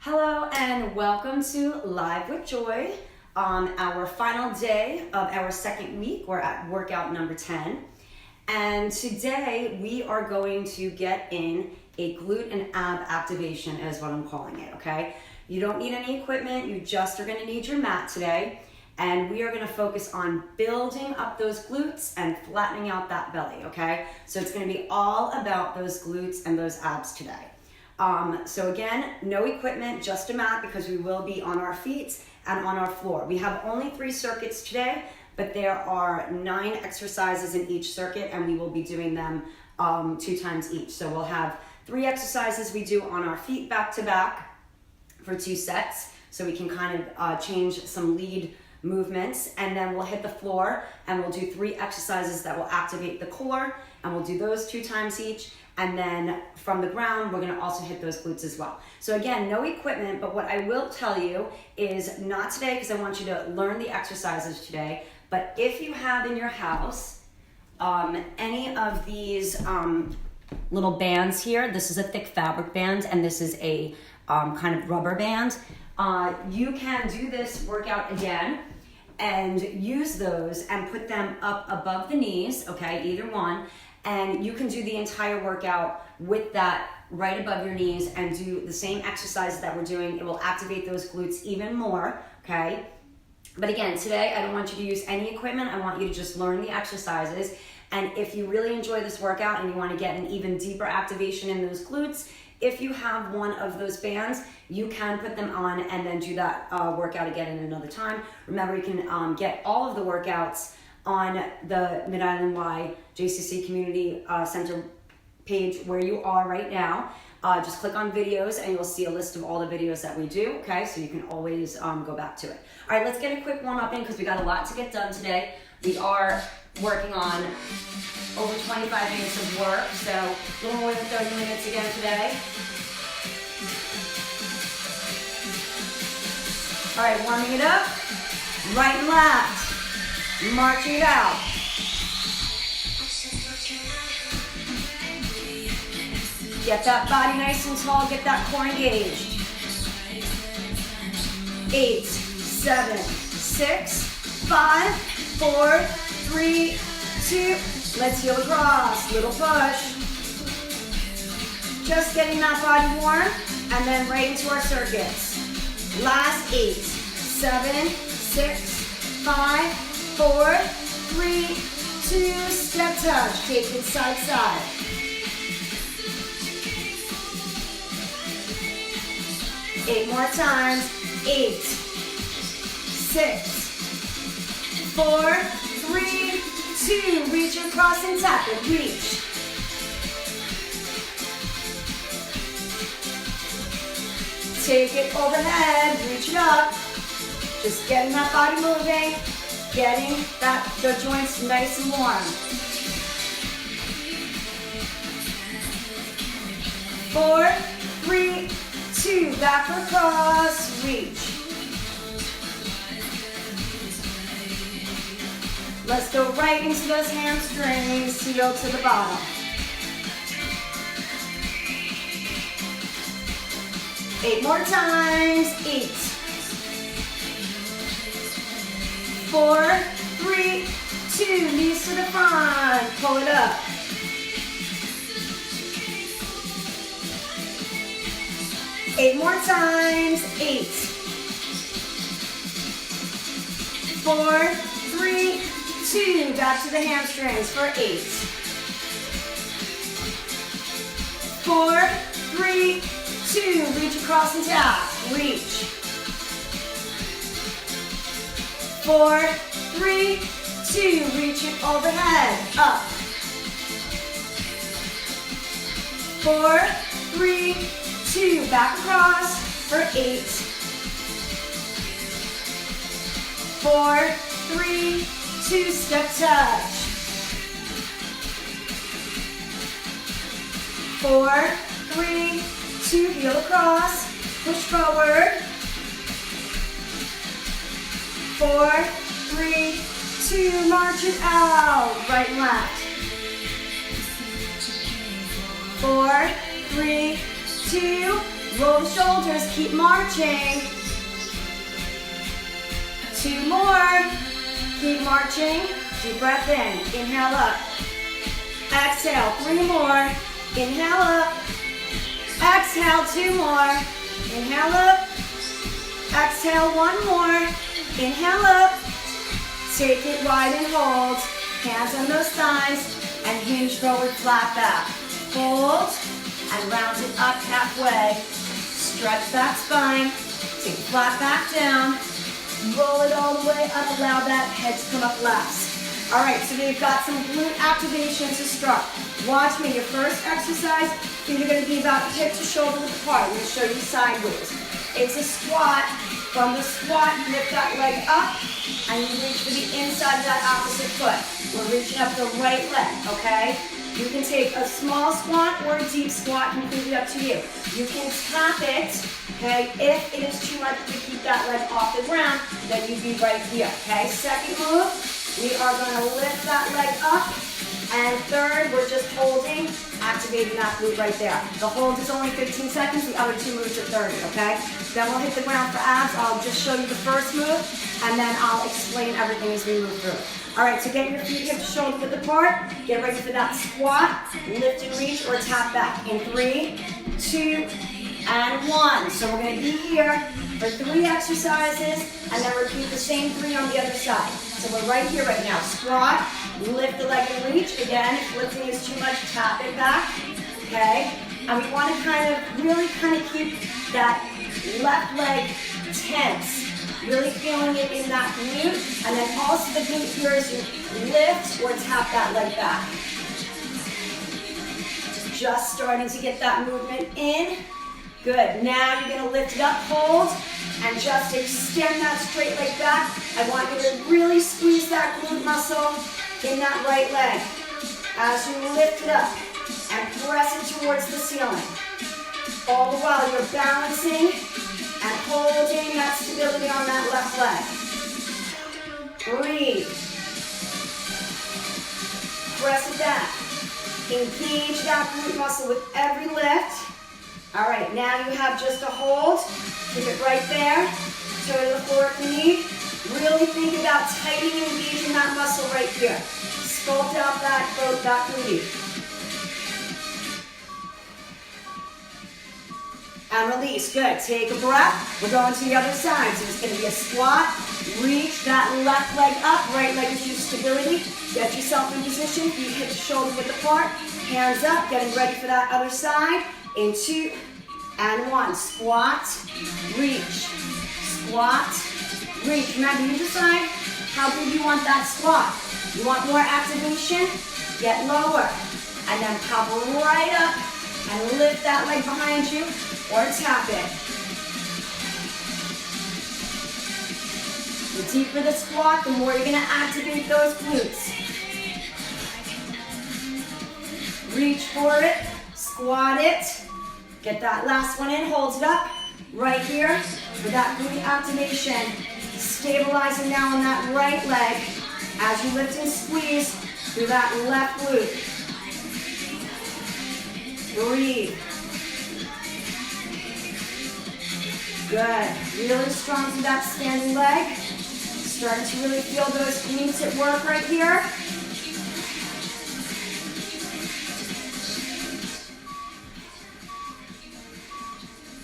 Hello and welcome to Live with Joy. Our final day of our second week. We're at workout number 10. And today we are going to get in a glute and ab activation is what I'm calling it, okay? You don't need any equipment, you just are gonna need your mat today. And we are gonna focus on building up those glutes and flattening out that belly, okay? So it's gonna be all about those glutes and those abs today. So again, no equipment, just a mat because we will be on our feet and on our floor. We have only 3 circuits today, but there are 9 exercises in each circuit and we will be doing them 2 times each. So we'll have 3 exercises we do on our feet back to back for 2 sets. So we can kind of change some lead movements, and then we'll hit the floor and we'll do 3 exercises that will activate the core, and we'll do those 2 times each. And then from the ground, we're gonna also hit those glutes as well. So again, no equipment, but what I will tell you is not today because I want you to learn the exercises today, but if you have in your house any of these little bands here, this is a thick fabric band and this is a kind of rubber band, you can do this workout again and use those and put them up above the knees, okay, either one. And you can do the entire workout with that right above your knees and do the same exercises that we're doing. It will activate those glutes even more, okay? But again, today I don't want you to use any equipment. I want you to just learn the exercises. And if you really enjoy this workout and you want to get an even deeper activation in those glutes, if you have one of those bands, you can put them on and then do that workout again in another time. Remember, you can get all of the workouts on the Mid-Island Y JCC Community Center page where you are right now. Just click on videos and you'll see a list of all the videos that we do, okay? So you can always go back to it. All right, let's get a quick warm up in because we got a lot to get done today. We are working on over 25 minutes of work, so a little more than 30 minutes again today. All right, warming it up, right and left. Marching it out. Get that body nice and tall, get that core engaged. 8, 7, 6, 5, 4, 3, 2. Let's heel across, little push. Just getting that body warm and then right into our circuits. Last 8, 7, 6, 5, 4, 3, 2, step touch, take it side side. 8 more times, 8, 6, 4, 3, 2, reach across and tap it, reach. Take it overhead, reach it up, just getting that body moving. Getting the joints nice and warm. 4, 3, 2, back across, reach. Let's go right into those hamstrings, heel to the bottom. Eight more times, 8. 4, 3, 2, knees to the front, pull it up. 8 more times, 8. 4, 3, 2, back to the hamstrings for 8. 4, 3, 2, reach across and tap, reach. 4, 3, 2, reach it overhead, up. 4, 3, 2, back across for 8. 4, 3, 2, step touch. 4, 3, 2, heel across, push forward. 4, 3, 2, march it out, right and left. 4, 3, 2, Roll the shoulders, keep marching. 2 more. Keep marching. Deep breath in. Inhale up. Exhale. 3 more. Inhale up. Exhale. 2 more. Inhale up. Exhale. 1 more. Inhale up. Take it wide and hold. Hands on those thighs and hinge forward, flat back. Hold and round it up halfway. Stretch that spine. Take it flat back down. Roll it all the way up. Allow that head to come up last. All right, so we've got some glute activation to start. Watch me. Your first exercise, feet are going to be about hip to shoulder width apart. I'm going to show you sideways. It's a squat. From the squat, you lift that leg up, and you reach for the inside of that opposite foot. We're reaching up the right leg, okay? You can take a small squat or a deep squat, completely up to you. You can tap it, okay? If it is too much to keep that leg off the ground, then you'd be right here, okay? Second move, we are gonna lift that leg up. And third, we're just holding, activating that glute right there. The hold is only 15 seconds, the other 2 moves are 30, okay? Then we'll hit the ground for abs. I'll just show you the first move, and then I'll explain everything as we move through. All right, so get your feet hip to shoulder width apart. Get ready for that squat, lift and reach, or tap back. In 3, 2, and 1. So we're gonna be here for 3 exercises, and then repeat the same 3 on the other side. So we're right here right now. Squat, lift the leg and reach. Again, if lifting is too much, tap it back, okay? And we want to really keep that left leg tense. Really feeling it in that glute. And then also the glute here is you lift or tap that leg back. Just starting to get that movement in. Good. Now you're going to lift it up, hold, and just extend that straight leg back. I want you to really squeeze that glute muscle in that right leg as you lift it up and press it towards the ceiling. All the while you're balancing and holding that stability on that left leg. Breathe. Press it back. Engage that glute muscle with every lift. All right, now you have just a hold. Keep it right there. Toe to the floor if you need. Really think about tightening and engaging that muscle right here. Sculpt out that glute. And release. Good. Take a breath. We're going to the other side. So it's going to be a squat. Reach that left leg up. Right leg is your stability. Get yourself in position. Feet hip to shoulder width apart. Hands up. Getting ready for that other side. In 2 and 1. Squat. Reach. Squat. Reach. Remember, you decide how big you want that squat. You want more activation? Get lower. And then pop right up and lift that leg behind you or tap it. The deeper the squat, the more you're going to activate those glutes. Reach for it. Squat it. Get that last one in. Hold it up. Right here for that glute activation. Stabilizing now on that right leg as you lift and squeeze through that left glute. Breathe. Good. Really strong through that standing leg. Starting to really feel those glutes at work right here.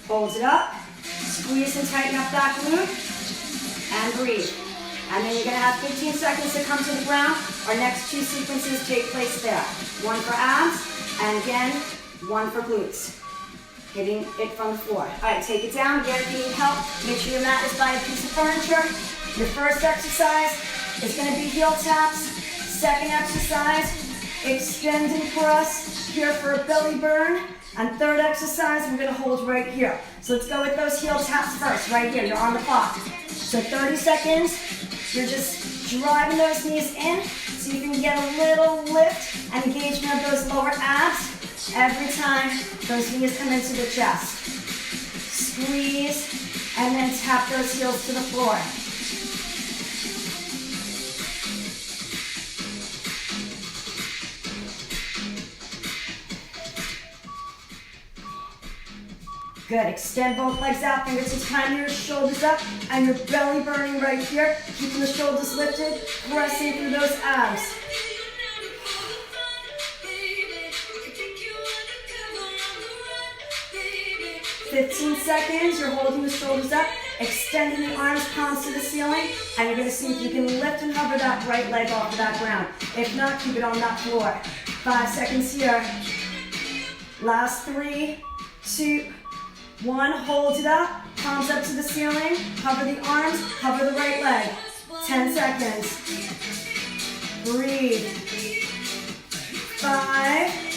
Hold it up. Squeeze and tighten up that glute. And breathe. And then you're going to have 15 seconds to come to the ground. Our next 2 sequences take place there. 1 for abs, and again, 1 for glutes. Hitting it from the floor. All right, take it down. Again, if you need help, make sure your mat is by a piece of furniture. Your first exercise is going to be heel taps. Second exercise, extending for us here for a belly burn. And third exercise, we're going to hold right here. So let's go with those heel taps first, right here. You're on the clock. So 30 seconds, you're just driving those knees in so you can get a little lift and engagement of those lower abs every time those knees come into the chest. Squeeze and then tap those heels to the floor. Good, extend both legs out, fingertips behind your shoulders up, and your belly burning right here. Keeping the shoulders lifted, pressing through those abs. 15 seconds, you're holding the shoulders up, extending the arms, palms to the ceiling, and you're gonna see if you can lift and hover that right leg off of that ground. If not, keep it on that floor. 5 seconds here. Last 3, 2, 1, hold it up, palms up to the ceiling, hover the arms, hover the right leg. 10 seconds. Breathe. 5.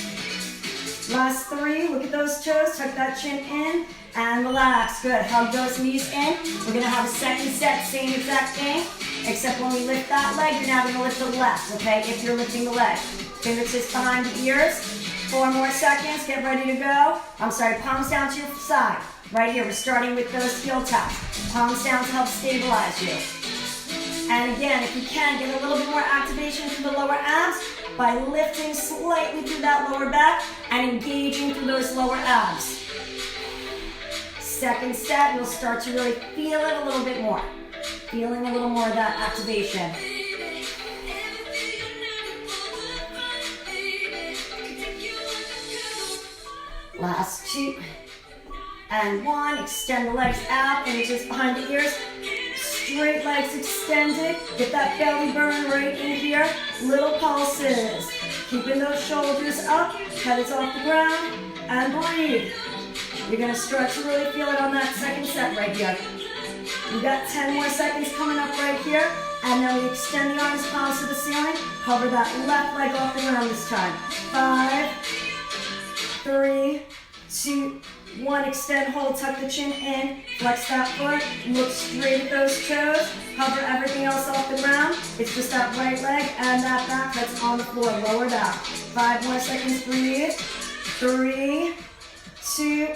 Last 3, look at those toes, tuck that chin in, and relax. Good, hug those knees in. We're gonna have a second set, same exact thing, except when we lift that leg, you're now gonna lift the left, okay, if you're lifting the leg. Fingertips behind the ears. 4 more seconds, get ready to go. Palms down to your side. Right here, we're starting with those heel taps. Palms down to help stabilize you. And again, if you can, get a little bit more activation through the lower abs by lifting slightly through that lower back and engaging through those lower abs. Second set, you'll start to really feel it a little bit more. Feeling a little more of that activation. Last 2 and 1, extend the legs out, fingertips behind the ears. Straight legs extended. Get that belly burn right in here. Little pulses. Keeping those shoulders up. Head is off the ground. And breathe. You're going to start to really feel it on that second set right here. We've got 10 more seconds coming up right here. And then we extend the arms, palms to the ceiling. Cover that left leg off the ground this time. 5, 3, 2, 1, extend, hold, tuck the chin in, flex that foot, look straight at those toes, hover everything else off the ground. It's just that right leg and that back that's on the floor, lower back. 5 more seconds, breathe. 3, 2,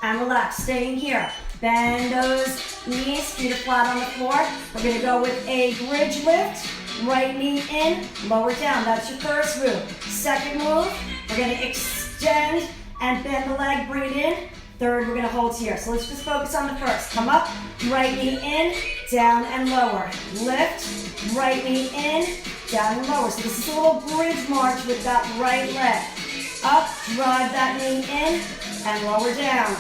and relax, staying here. Bend those knees, feet are flat on the floor. We're gonna go with a bridge lift, right knee in, lower down, that's your first move. Second move, we're gonna extend and bend the leg, bring it in. Third, we're gonna hold here. So let's just focus on the first. Come up, right knee in, down and lower. Lift, right knee in, down and lower. So this is a little bridge march with that right leg. Up, drive that knee in, and lower down.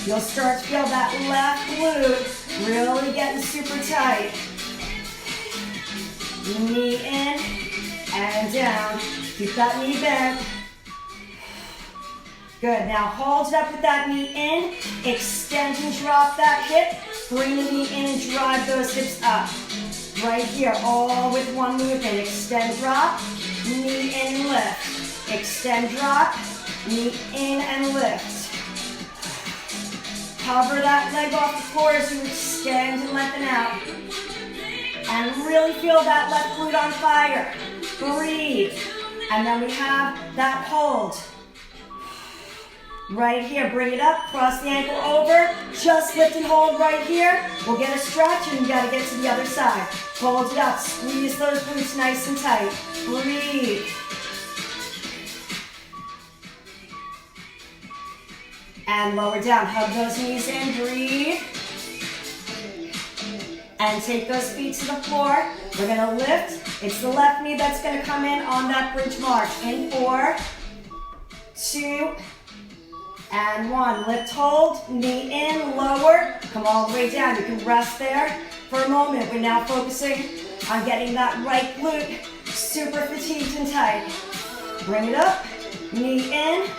You'll start to feel that left glute really getting super tight. Knee in, and down. Keep that knee bent. Good, now hold it up with that knee in, extend and drop that hip, bring the knee in and drive those hips up. Right here, all with one movement, extend, drop, knee in and lift. Extend, drop, knee in and lift. Cover that leg off the floor as you extend and lengthen out. And really feel that left glute on fire. Breathe. And then we have that hold. Right here, bring it up, cross the ankle over, just lift and hold right here. We'll get a stretch and you gotta get to the other side. Hold it up, squeeze those glutes nice and tight. Breathe. And lower down, hug those knees in, breathe. And take those feet to the floor. We're gonna lift. It's the left knee that's gonna come in on that bridge march. In 4, 2, and 1. Lift, hold, knee in, lower. Come all the way down. You can rest there for a moment. We're now focusing on getting that right glute super fatigued and tight. Bring it up, knee in,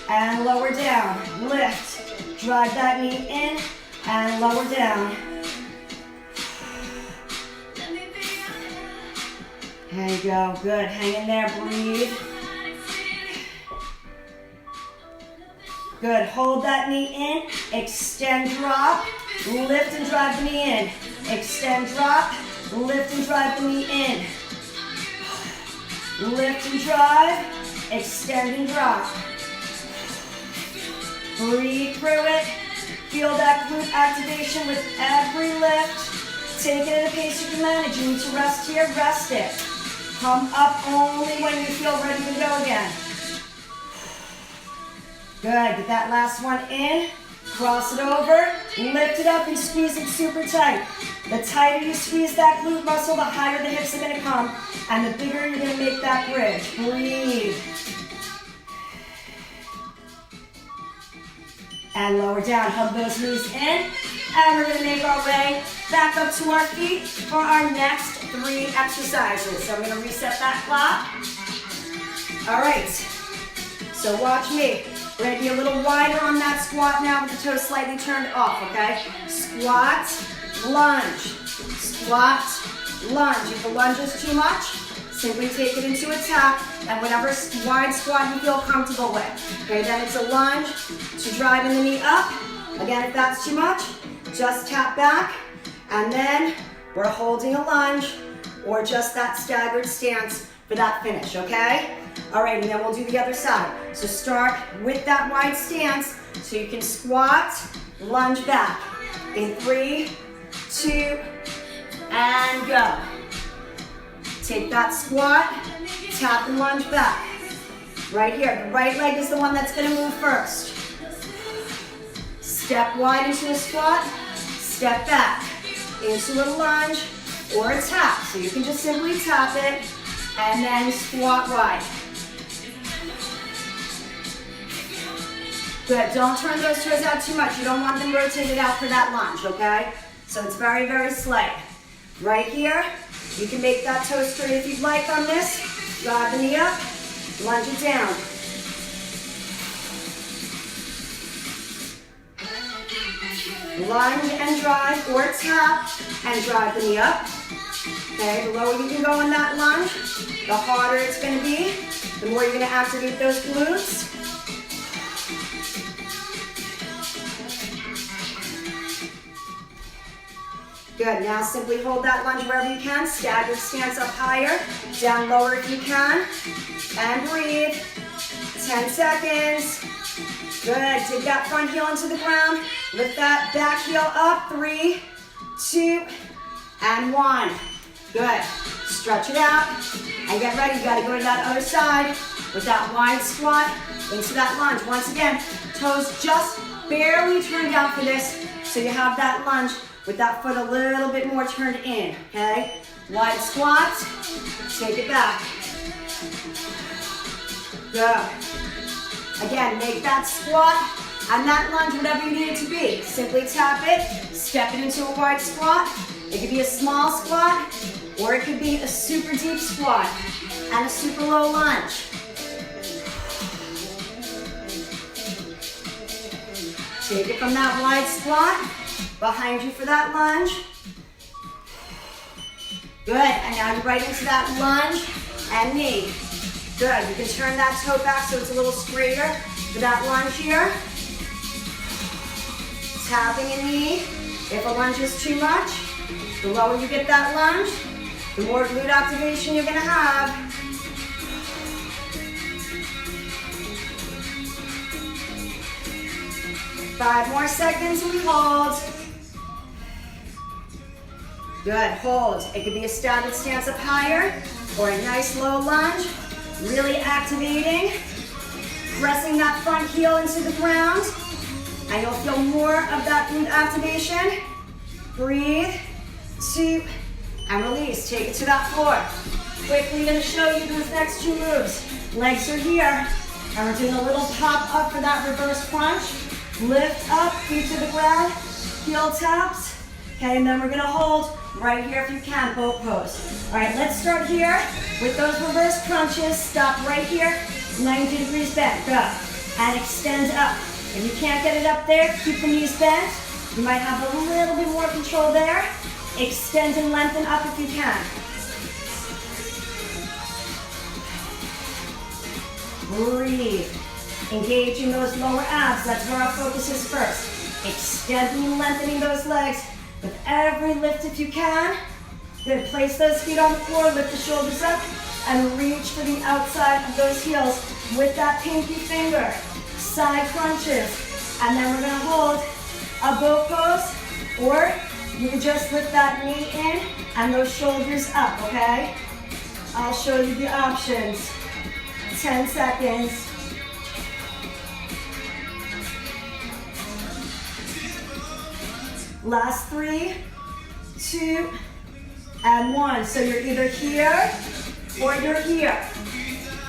and lower down. Lift, drive that knee in, and lower down. There you go, good. Hang in there, breathe. Good, hold that knee in, extend, drop, lift and drive the knee in. Extend, drop, lift and drive the knee in. Lift and drive, extend and drop. Breathe through it. Feel that glute activation with every lift. Take it at a pace you can manage. You need to rest here, rest it. Come up only when you feel ready to go again. Good, get that last one in. Cross it over, lift it up and squeeze it super tight. The tighter you squeeze that glute muscle, the higher the hips are gonna come, and the bigger you're gonna make that bridge. Breathe. And lower down, hug those knees in, and we're gonna make our way back up to our feet for our next 3 exercises. So I'm gonna reset that clock. All right, so watch me. We're gonna be a little wider on that squat now with the toes slightly turned off, okay? Squat, lunge, squat, lunge. If the lunge is too much, simply take it into a tap and whatever wide squat you feel comfortable with. Okay, then it's a lunge to driving the knee up. Again, if that's too much, just tap back, and then we're holding a lunge or just that staggered stance for that finish, okay? All right, and then we'll do the other side. So start with that wide stance so you can squat, lunge back. In 3, 2, and go. Take that squat, tap and lunge back. Right here, the right leg is the one that's gonna move first. Step wide into a squat, step back into a lunge or a tap. So you can just simply tap it and then squat wide. Good, don't turn those toes out too much. You don't want them rotated out for that lunge, okay? So it's very, very slight. Right here, you can make that toe straight if you'd like on this. Drive the knee up, lunge it down. Lunge and drive, or tap and drive the knee up. Okay, the lower you can go on that lunge, the harder it's gonna be, the more you're gonna activate those glutes. Good, now simply hold that lunge wherever you can. Staggered stance up higher, down lower if you can. And breathe. 10 seconds. Good, dig that front heel into the ground. Lift that back heel up. 3, 2, and 1. Good, stretch it out. And get ready, you gotta go to that other side with that wide squat into that lunge. Once again, toes just barely turned out for this, so you have that lunge with that foot a little bit more turned in, okay? Wide squat, take it back. Good. Again, make that squat and that lunge whatever you need it to be. Simply tap it, step it into a wide squat. It could be a small squat, or it could be a super deep squat and a super low lunge. Take it from that wide squat. Behind you for that lunge. Good, and now you're right into that lunge and knee. Good, you can turn that toe back so it's a little straighter for that lunge here. Tapping a knee. If a lunge is too much, the lower you get that lunge, the more glute activation you're gonna have. Five more seconds, we hold. Good, hold. It could be a staggered stance up higher or a nice low lunge. Really activating, pressing that front heel into the ground, and you'll feel more of that glute activation. Breathe, 2, and release. Take it to that floor. Quickly gonna show you those next 2 moves. Legs are here, and we're doing a little pop up for that reverse crunch. Lift up, feet to the ground, heel taps. Okay, and then we're gonna hold right here if you can, boat pose. All right, let's start here with those reverse crunches. Stop right here, 90 degrees bent, go. And extend up. If you can't get it up there, keep the knees bent. You might have a little bit more control there. Extend and lengthen up if you can. Breathe. Engaging those lower abs, that's where our focus is first. Extending and lengthening those legs with every lift if you can. Good, place those feet on the floor, lift the shoulders up, and reach for the outside of those heels with that pinky finger. Side crunches, and then we're gonna hold a boat pose, or you can just lift that knee in and those shoulders up, okay? I'll show you the options. 10 seconds. Last 3, 2, and 1. So you're either here or you're here.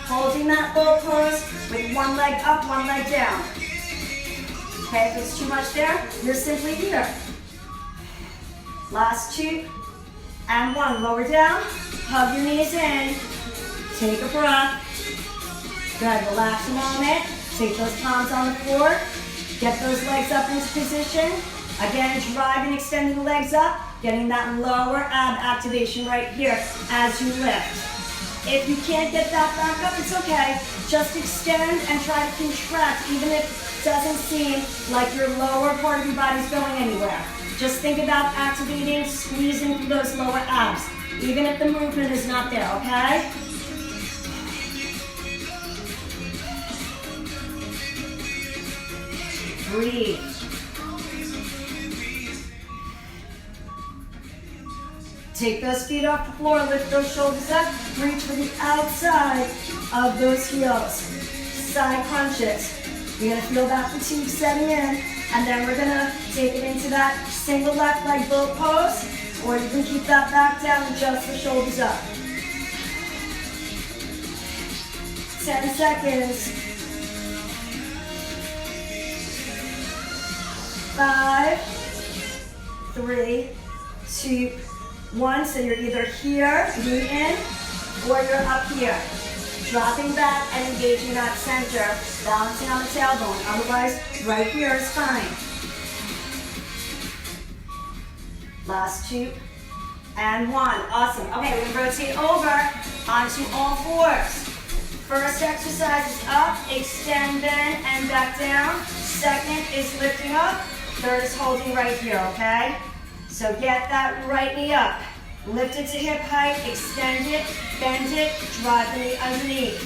Holding that boat pose with one leg up, one leg down. Okay, if it's too much there, you're simply here. Last 2, and 1. Lower down, hug your knees in. Take a breath. Good, relax a moment. Take those palms on the floor. Get those legs up into position. Again, driving, extending the legs up. Getting that lower ab activation right here as you lift. If you can't get that back up, it's okay. Just extend and try to contract, even if it doesn't seem like your lower part of your body's going anywhere. Just think about activating, squeezing through those lower abs, even if the movement is not there, okay? Breathe. Take those feet off the floor, lift those shoulders up, reach for the outside of those heels. Side crunches. You're gonna feel that fatigue setting in, and then we're gonna take it into that single left leg boat pose, or you can keep that back down and just the shoulders up. 10 seconds. 5, 3, 2, 1. So you're either here, knee in, or you're up here. Dropping back and engaging that center, balancing on the tailbone. Otherwise, right here is fine. Last 2, and 1. Awesome. Okay, we're gonna rotate over onto all fours. First exercise is up, extend, bend, and back down. Second is lifting up. Third is holding right here, okay? So get that right knee up. Lift it to hip height, extend it, bend it, drive the knee underneath.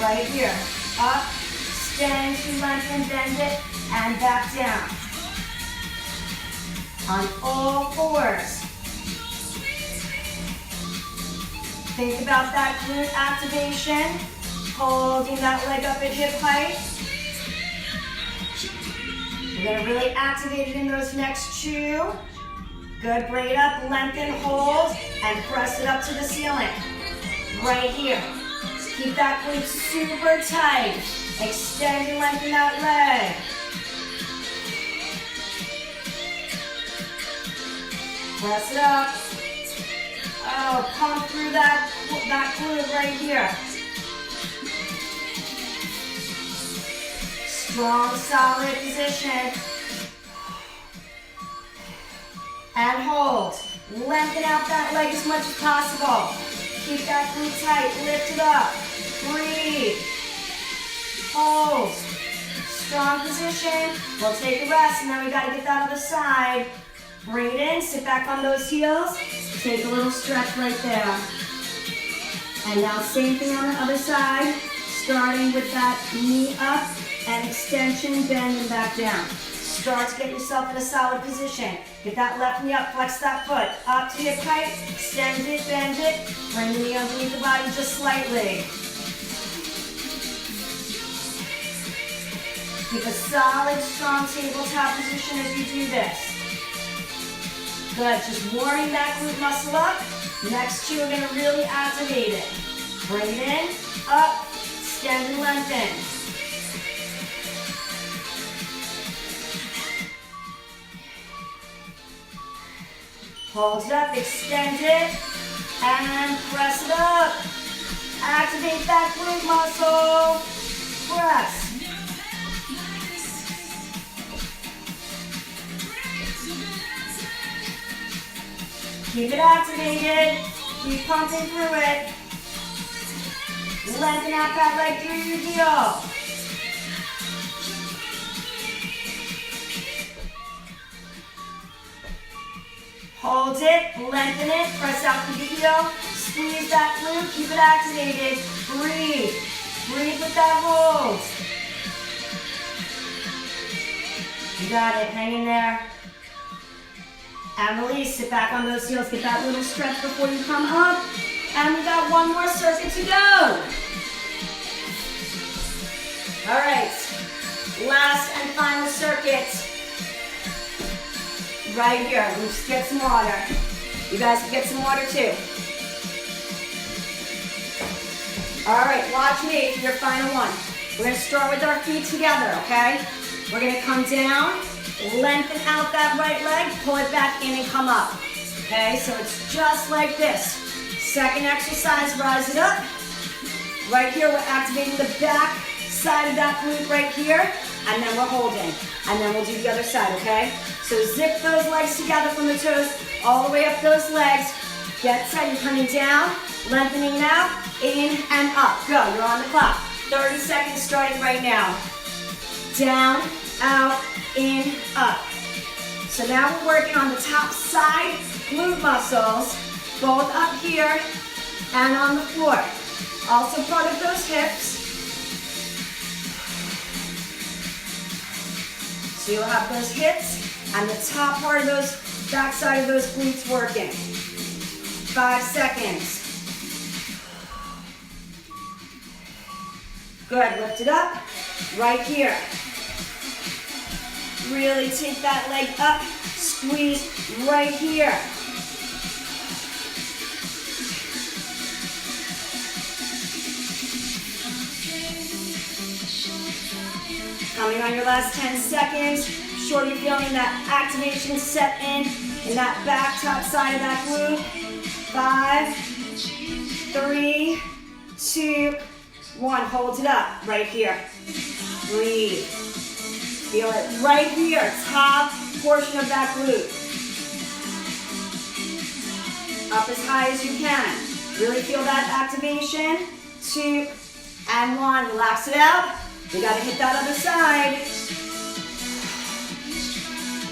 Right here. Up, extend to lengthen, bend it, and back down. On all fours. Think about that glute activation. Holding that leg up at hip height. We're going to really activate it in those next 2. Good, bring it up, lengthen, hold, and press it up to the ceiling. Right here. Keep that glute super tight. Extend and lengthen that leg. Press it up. Oh, pump through that glute right here. Strong, solid position. And hold. Lengthen out that leg as much as possible. Keep that glute tight. Lift it up. Breathe. Hold. Strong position. We'll take a rest, and then we got to get that other side. Bring it in. Sit back on those heels. Take a little stretch right there. And now same thing on the other side. Starting with that knee up and extension, bend, and back down. Start to get yourself in a solid position. Get that left knee up, flex that foot. Up to hip height, extend it, bend it. Bring the knee underneath the body just slightly. Keep a solid, strong tabletop position as you do this. Good, just warming that glute muscle up. Next 2, we're gonna really activate it. Bring it in, up, extend and lengthen. Hold it up, extend it, and press it up. Activate that glute muscle. Press. Keep it activated. Keep pumping through it. Lengthen out that leg through your heel. Hold it, lengthen it, press out through the heel, squeeze that glute, keep it activated. Breathe. Breathe with that hold. You got it, hang in there. And release, sit back on those heels, get that little stretch before you come up. And we got one more circuit to go. All right, last and final circuit. right here. Let's get some water. You guys can get some water too. All right, watch me for your final one. We're gonna start with our feet together, okay? We're gonna come down, lengthen out that right leg, pull it back in and come up. Okay, so it's just like this. Second exercise, rise it up. Right here, we're activating the back side of that glute right here, and then we're holding. And then we'll do the other side, okay? So zip those legs together from the toes, all the way up those legs. Get set, you're coming down, lengthening now, in and up. Go, you're on the clock. 30 seconds starting right now. Down, out, in, up. So now we're working on the top side glute muscles, both up here and on the floor. Also part of those hips. So you'll have those hips and the top part of those, back side of those glutes working. 5 seconds. Good, lift it up, right here. Really take that leg up, squeeze right here. Coming on your last 10 seconds, sure you're feeling that activation set in that back top side of that glute. 5, 3, 2, 1, hold it up, right here. Breathe. Feel it right here, top portion of that glute. Up as high as you can. Really feel that activation. 2 and 1, relax it out. We gotta hit that other side.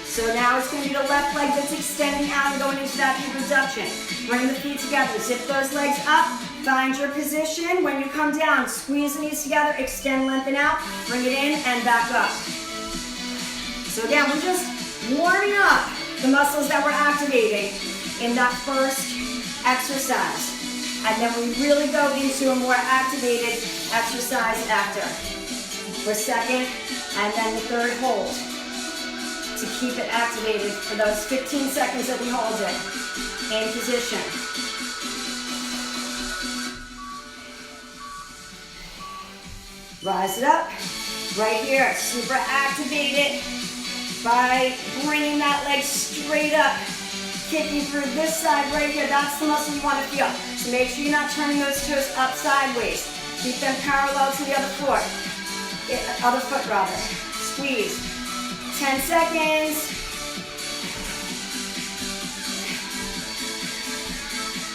So now it's gonna be the left leg that's extending out and going into that hip abduction. Bring the feet together, zip those legs up. Find your position. When you come down, squeeze the knees together, extend, lengthen out, bring it in and back up. So again, we're just warming up the muscles that we're activating in that first exercise. And then we really go into a more activated exercise after. For second, and then the third hold. To keep it activated for those 15 seconds that we hold it in position. Rise it up, right here, super activated by bringing that leg straight up, kicking through this side right here. That's the muscle you want to feel. So make sure you're not turning those toes up sideways. Keep them parallel to the other foot. Other foot rather. Squeeze. 10 seconds.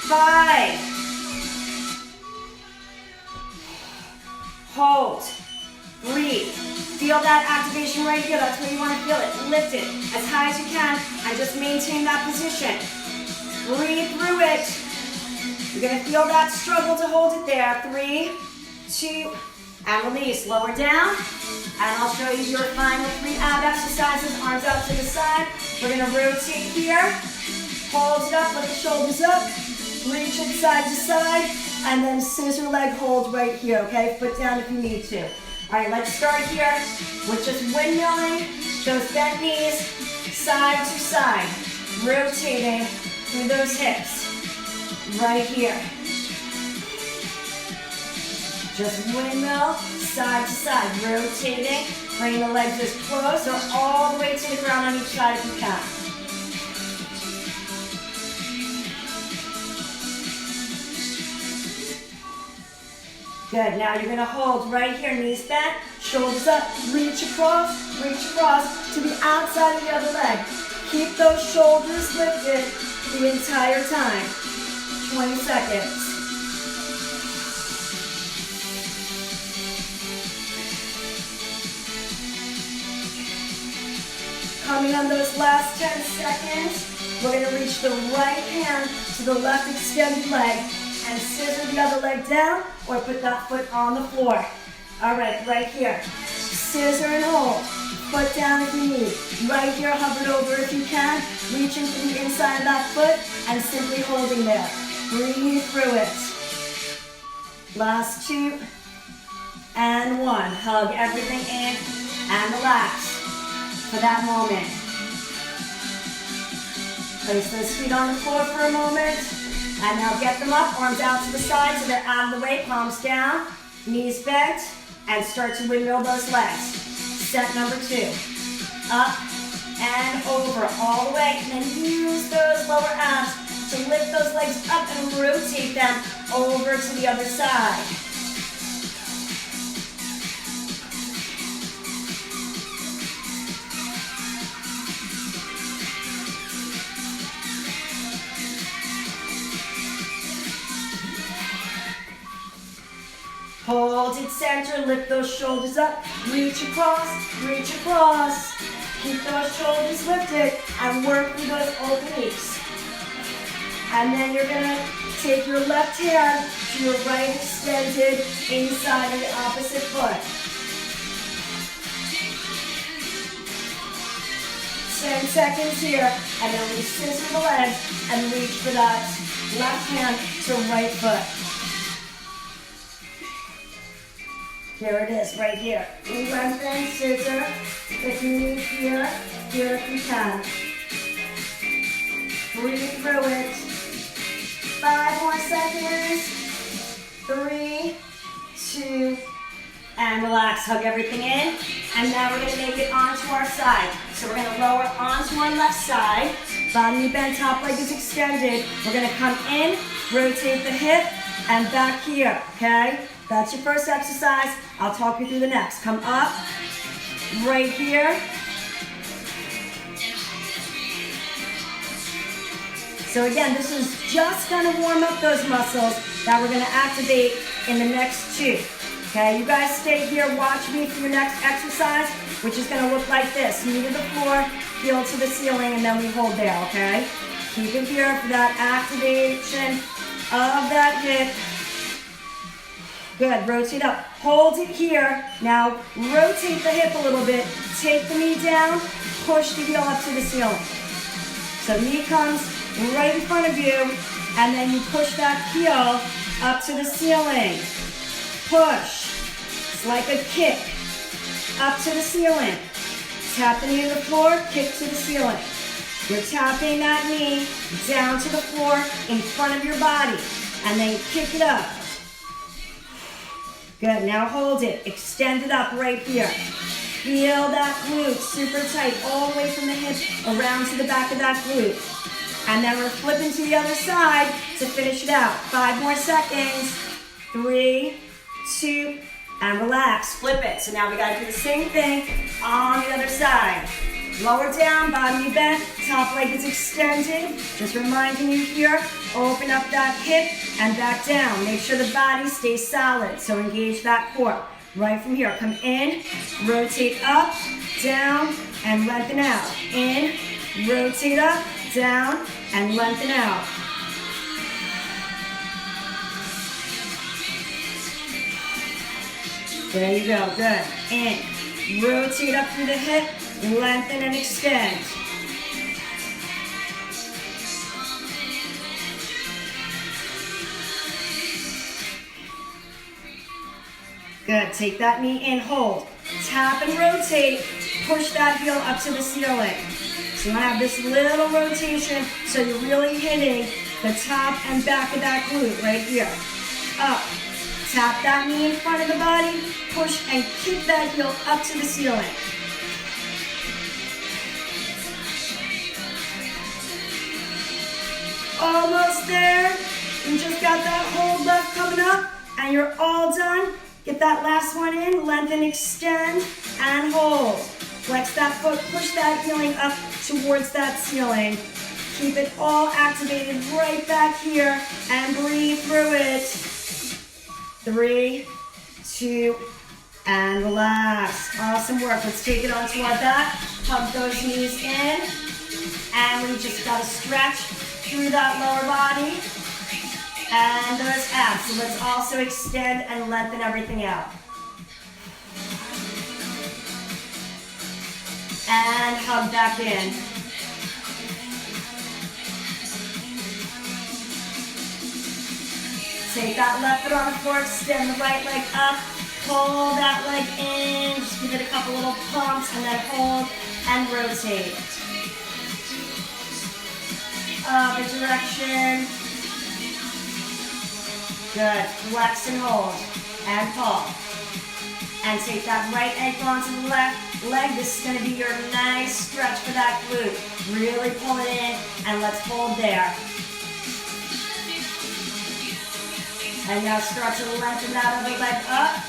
5. Hold. Breathe. Feel that activation right here. That's where you want to feel it. Lift it as high as you can and just maintain that position. Breathe through it. You're going to feel that struggle to hold it there. 3, 2, and release. Lower down. And I'll show you your final 3 ab exercises. Arms out to the side. We're going to rotate here. Hold it up. Let the shoulders up. Reach it side to side. And then scissor leg hold right here, okay? Foot down if you need to. All right, let's start here with just windmilling those bent knees side to side. Rotating through those hips. Right here. Just windmill, side to side, rotating, bring the legs as close or all the way to the ground on each side if you can. Good, now you're gonna hold right here, knees bent, shoulders up, reach across to the outside of the other leg. Keep those shoulders lifted the entire time. 20 seconds. Coming on those last 10 seconds, we're going to reach the right hand to the left extended leg and scissor the other leg down or put that foot on the floor. All right, right here. Scissor and hold. Foot down if you need. Right here, hover it over if you can. Reaching to the inside of that foot and simply holding there. Breathe through it. Last 2 and 1. Hug everything in and relax for that moment. Place those feet on the floor for a moment. And now get them up, arms out to the side so they're out of the way, palms down, knees bent, and start to windmill those legs. Set number 2. Up and over, all the way. And then use those lower abs to lift those legs up and rotate them over to the other side. Hold it center, lift those shoulders up, reach across, reach across. Keep those shoulders lifted and work through those obliques. And then you're gonna take your left hand to your right extended inside of the opposite foot. 10 seconds here, and then we scissor the legs and reach for that left hand to right foot. Here it is, right here. Lengthen, scissor. If you need here if you can. Breathe through it. 5 more seconds. 3, 2, and relax. Hug everything in. And now we're going to make it onto our side. So we're going to lower onto our left side. Bottom knee bent, top leg is extended. We're going to come in, rotate the hip, and back here, okay? That's your first exercise. I'll talk you through the next. Come up, right here. So again, this is just gonna warm up those muscles that we're gonna activate in the next 2. Okay, you guys stay here, watch me for your next exercise, which is gonna look like this. Knee to the floor, heel to the ceiling, and then we hold there, okay? Keep it here for that activation of that hip. Good, rotate up, hold it here. Now, rotate the hip a little bit. Take the knee down, push the heel up to the ceiling. So knee comes right in front of you, and then you push that heel up to the ceiling. Push, it's like a kick, up to the ceiling. Tap the knee to the floor, kick to the ceiling. You're tapping that knee down to the floor in front of your body, and then kick it up. Good, now hold it, extend it up right here. Feel that glute super tight, all the way from the hip around to the back of that glute. And then we're flipping to the other side to finish it out. 5 more seconds. 3, 2, and relax. Flip it. So now we gotta do the same thing on the other side. Lower down, bottom knee bent, top leg is extended. Just reminding you here, open up that hip and back down. Make sure the body stays solid, so engage that core. Right from here, come in, rotate up, down, and lengthen out. In, rotate up, down, and lengthen out. There you go, good. In, rotate up through the hip, lengthen and extend. Good, take that knee in, hold. Tap and rotate, push that heel up to the ceiling. So you want to have this little rotation so you're really hitting the top and back of that glute right here. Up, tap that knee in front of the body, push and kick that heel up to the ceiling. Almost there. You just got that hold left coming up and you're all done. Get that last one in, lengthen, extend, and hold. Flex that foot, push that heeling up towards that ceiling. Keep it all activated right back here and breathe through it. 3, 2, and relax. Awesome work. Let's take it onto our back. Hug those knees in. And we just gotta stretch through that lower body. And those abs. So let's also extend and lengthen everything out. And hug back in. Take that left foot on the floor, extend the right leg up, pull that leg in, just give it a couple little pumps, and then hold and rotate. Other direction. Good. Flex and hold. And pull. And take that right ankle onto the left leg. This is going to be your nice stretch for that glute. Really pull it in, and let's hold there. And now start to lengthen that other leg up.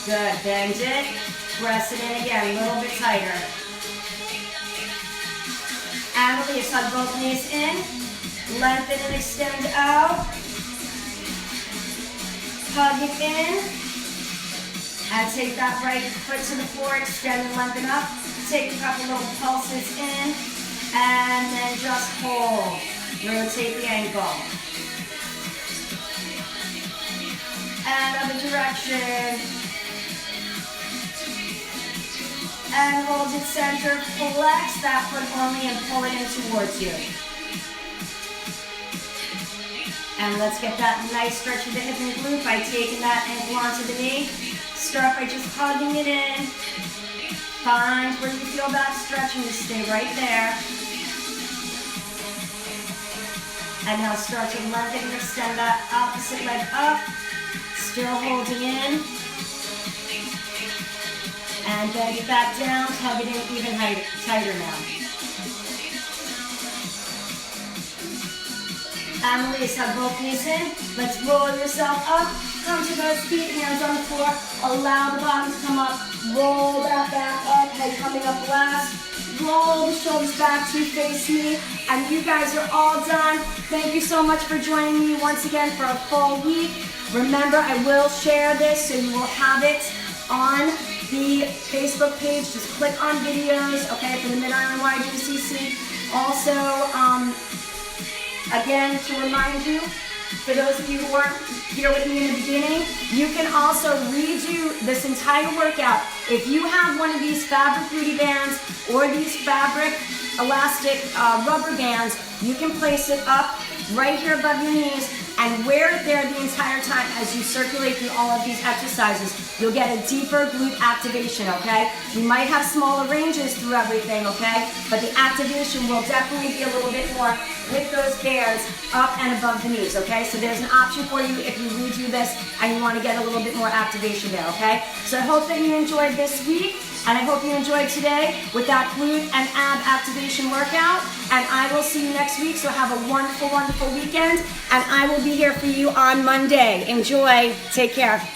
Good. Bend it. Press it in again, a little bit tighter. And release. Hug both knees in. Lengthen and extend out. Hug it in. And take that right foot to the floor. Extend and lengthen up. Take a couple little pulses in. And then just hold. Rotate the ankle. And other direction. And hold it center. Flex that foot only and pull it in towards you. And let's get that nice stretch of the hip and glute by taking that ankle onto the knee. Start by just hugging it in. Find where you feel that stretch and just stay right there. And now start to lengthen and extend that opposite leg up. Still holding in. And bend it back down. Hug it in even tighter now. And release. Hug both knees in. Let's roll yourself up. Come to those feet, hands on the floor. Allow the bottom to come up. Roll that back up. Head coming up last. Roll the shoulders back to face me. And you guys are all done. Thank you so much for joining me once again for a full week. Remember, I will share this so you will have it on the Facebook page. Just click on videos, okay, for the Mid-Island YGCC. Also, again, to remind you, for those of you who weren't here with me in the beginning, you can also redo this entire workout. If you have one of these fabric booty bands or these fabric elastic rubber bands, you can place it up right here above your knees and wear it there the entire time as you circulate through all of these exercises. You'll get a deeper glute activation, okay? You might have smaller ranges through everything, okay? But the activation will definitely be a little bit more with those bands up and above the knees, okay? So there's an option for you if you redo this and you want to get a little bit more activation there, okay? So I hope that you enjoyed this week. And I hope you enjoyed today with that glute and ab activation workout. And I will see you next week. So have a wonderful, wonderful weekend. And I will be here for you on Monday. Enjoy. Take care.